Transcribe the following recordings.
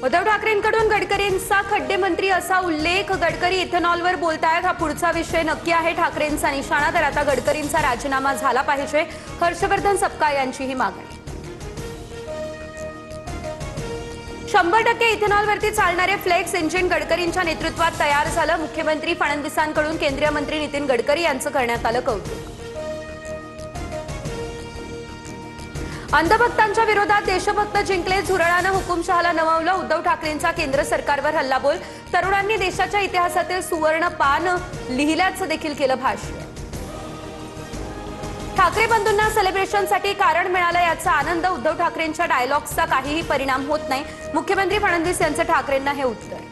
उद्धव ठाकरेंकडून गडकरींचा खड्डे मंत्री असा उल्लेख। गडकरी इथेनॉलवर बोलतायत, हा पुढचा विषय नक्की आहे ठाकरेंचा निशाणा। तर आता गडकरींचा राजीनामा झाला पाहिजे, हर्षवर्धन सपकाळ यांची ही मागणी। 100% इथेनॉलवरती चालणारे फ्लेक्स इंजिन गडकरींच्या नेतृत्वात तयार झालं। मुख्यमंत्री फडणवीसांकडून केंद्रीय मंत्री नितीन गडकरी यांचं करण्यात आलं कौतुक। अंधभक्तांच्या विरोधात देशभक्त जिंकले, झुरळानं हुकुमशहाला नमवलं। उद्धव ठाकरेंचा केंद्र सरकारवर हल्लाबोल। तरुणांनी देशाच्या इतिहासातील सुवर्ण पान लिहिल्याचं देखील केलं भाष्य। ठाकरे बंधूंना सेलिब्रेशनसाठी कारण मिळालं, याचा आनंद। उद्धव ठाकरेंच्या डायलॉग्सचा काहीही परिणाम होत नाही, मुख्यमंत्री फडणवीस यांचं ठाकरेंना हे उत्तर।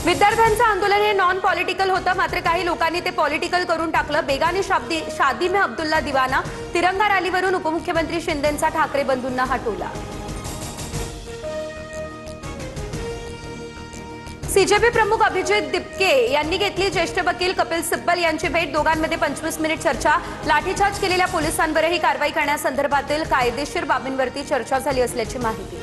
विद्यार्थ्यांचं आंदोलन हे नॉन पॉलिटिकल होतं, मात्र काही लोकांनी ते पॉलिटिकल करून टाकलं। बेगानी शादी में अब्दुल्ला दिवाना, तिरंगा रॅलीवरून उपमुख्यमंत्री शिंदेंचा ठाकरे बंधूंना हा टोला। सीजेपी प्रमुख अभिजित दिपके यांनी घेतली ज्येष्ठ वकील कपिल सिब्बल यांची भेट। दोघांमध्ये 25 मिनिट चर्चा। लाठीचार्ज केलेल्या पोलिसांवरही कारवाई करण्यासंदर्भातील कायदेशीर बाबींवरती चर्चा झाली असल्याची माहिती।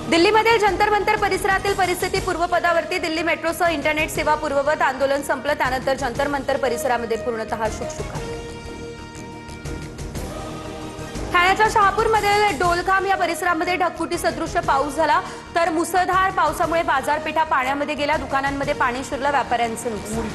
दिल्लीमध्ये जंतर मंतर परिसरातील परिस्थिती पूर्वपदावरती। दिल्ली मेट्रोसह इंटरनेट सेवा पूर्ववत। आंदोलन संपलं त्यानंतर जंतर मंतर परिसरामध्ये पूर्णतः शुकशुकाट। ठाण्याच्या शहापूरमधील डोलखाम या परिसरामध्ये ढगफुटी सदृश पाऊस झाला, तर मुसळधार पावसामुळे बाजारपेठा पाण्यामध्ये गेल्या। दुकानांमध्ये पाणी शिरलं, व्यापाऱ्यांचं नुकसान।